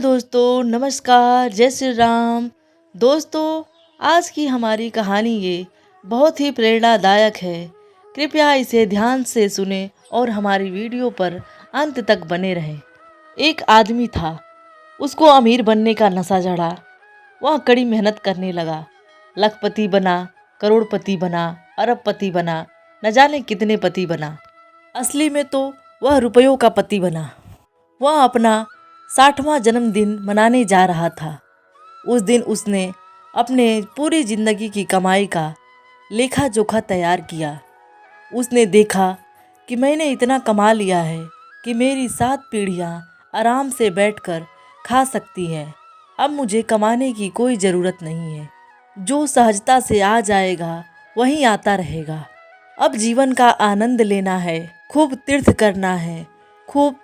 दोस्तों नमस्कार, जय श्री राम। दोस्तों आज की हमारी कहानी ये बहुत ही प्रेरणादायक है। कृपया इसे ध्यान से सुने और हमारी वीडियो पर अंत तक बने रहें। एक आदमी था, उसको अमीर बनने का नशा चढ़ा। वह कड़ी मेहनत करने लगा, लखपति बना, करोड़पति बना, अरबपति बना, न जाने कितने पति बना। असली में तो वह रुपयों का पति बना। वह अपना 60वां जन्मदिन मनाने जा रहा था। उस दिन उसने अपने पूरी जिंदगी की कमाई का लेखा जोखा तैयार किया। उसने देखा कि मैंने इतना कमा लिया है कि मेरी 7 पीढ़ियां आराम से बैठकर खा सकती हैं। अब मुझे कमाने की कोई ज़रूरत नहीं है। जो सहजता से आ जाएगा वहीं आता रहेगा। अब जीवन का आनंद लेना है, खूब तीर्थ करना है, खूब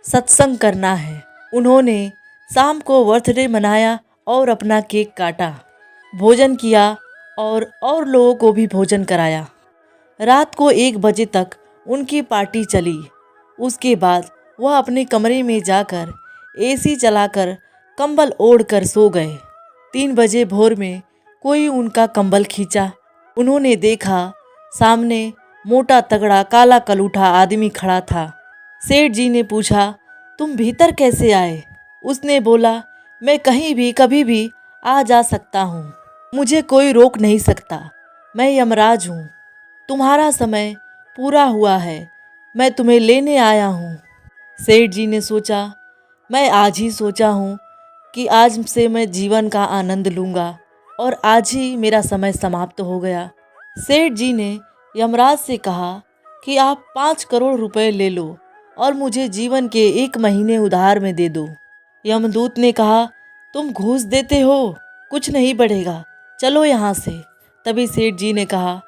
सत्संग करना है। उन्होंने शाम को बर्थडे मनाया और अपना केक काटा, भोजन किया और लोगों को भी भोजन कराया। रात को 1 बजे तक उनकी पार्टी चली। उसके बाद वह अपने कमरे में जाकर एसी चलाकर कंबल ओढ़कर सो गए। 3 बजे भोर में कोई उनका कंबल खींचा। उन्होंने देखा सामने मोटा तगड़ा काला कलूठा आदमी खड़ा था। सेठ जी ने पूछा, तुम भीतर कैसे आए? उसने बोला, मैं कहीं भी कभी भी आ जा सकता हूँ, मुझे कोई रोक नहीं सकता। मैं यमराज हूँ। तुम्हारा समय पूरा हुआ है, मैं तुम्हें लेने आया हूँ। सेठ जी ने सोचा, मैं आज ही सोचा हूँ कि आज से मैं जीवन का आनंद लूँगा और आज ही मेरा समय समाप्त हो गया। सेठ जी ने यमराज से कहा कि आप 5 करोड़ रुपए ले लो और मुझे जीवन के 1 महीने उधार में दे दो। यमदूत ने कहा, तुम घूस देते हो, कुछ नहीं बढ़ेगा, चलो यहाँ से। तभी सेठ जी ने कहा,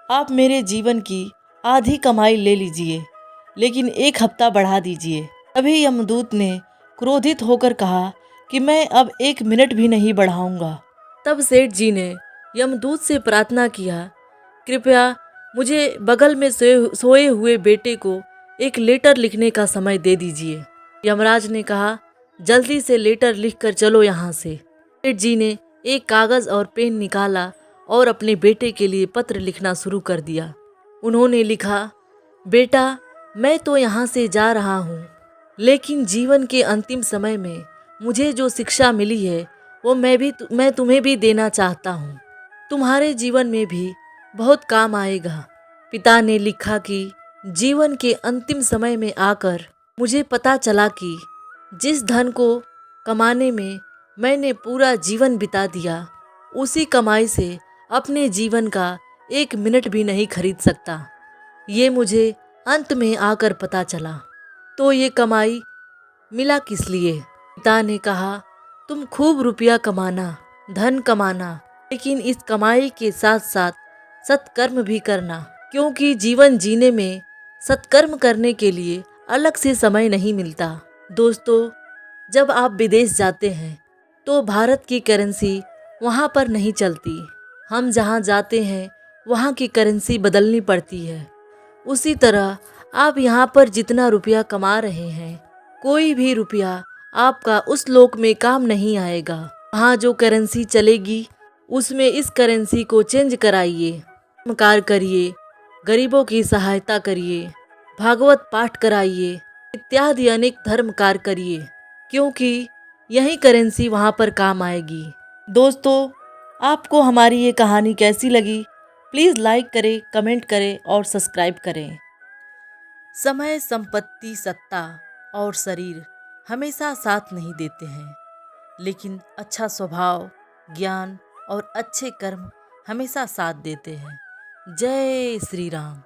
आप मेरे जीवन की आधी कमाई ले लीजिए, लेकिन 1 हफ्ता बढ़ा दीजिए। तभी यमदूत ने क्रोधित होकर कहा कि मैं अब 1 मिनट भी नहीं बढ़ाऊंगा। तब सेठ जी ने यमदूत से प्रार्थना किया, कृपया मुझे बगल में सोए हुए बेटे को एक लेटर लिखने का समय दे दीजिए। यमराज ने कहा, जल्दी से लेटर लिखकर चलो यहाँ से। सेठ जी ने एक कागज़ और पेन निकाला और अपने बेटे के लिए पत्र लिखना शुरू कर दिया। उन्होंने लिखा, बेटा मैं तो यहाँ से जा रहा हूँ, लेकिन जीवन के अंतिम समय में मुझे जो शिक्षा मिली है वो मैं तुम्हें भी देना चाहता हूँ। तुम्हारे जीवन में भी बहुत काम आएगा। पिता ने लिखा कि जीवन के अंतिम समय में आकर मुझे पता चला कि जिस धन को कमाने में मैंने पूरा जीवन बिता दिया, उसी कमाई से अपने जीवन का 1 मिनट भी नहीं खरीद सकता। ये मुझे अंत में आकर पता चला। तो ये कमाई मिला किस लिए? पिता ने कहा, तुम खूब रुपया कमाना, धन कमाना, लेकिन इस कमाई के साथ साथ सत्कर्म भी करना, क्योंकि जीवन जीने में सत्कर्म करने के लिए अलग से समय नहीं मिलता। दोस्तों, जब आप विदेश जाते हैं तो भारत की करेंसी वहाँ पर नहीं चलती। हम जहाँ जाते हैं वहाँ की करेंसी बदलनी पड़ती है। उसी तरह आप यहाँ पर जितना रुपया कमा रहे हैं, कोई भी रुपया आपका उस लोक में काम नहीं आएगा। वहाँ जो करेंसी चलेगी उसमें इस करेंसी को चेंज कराइए, कार्य करिए, गरीबों की सहायता करिए, भागवत पाठ कराइए, इत्यादि अनेक धर्म कार्य करिए, क्योंकि यही करेंसी वहाँ पर काम आएगी। दोस्तों, आपको हमारी ये कहानी कैसी लगी? प्लीज़ लाइक करें, कमेंट करें और सब्सक्राइब करें। समय, संपत्ति, सत्ता और शरीर हमेशा साथ नहीं देते हैं, लेकिन अच्छा स्वभाव, ज्ञान और अच्छे कर्म हमेशा साथ देते हैं। जय श्री राम।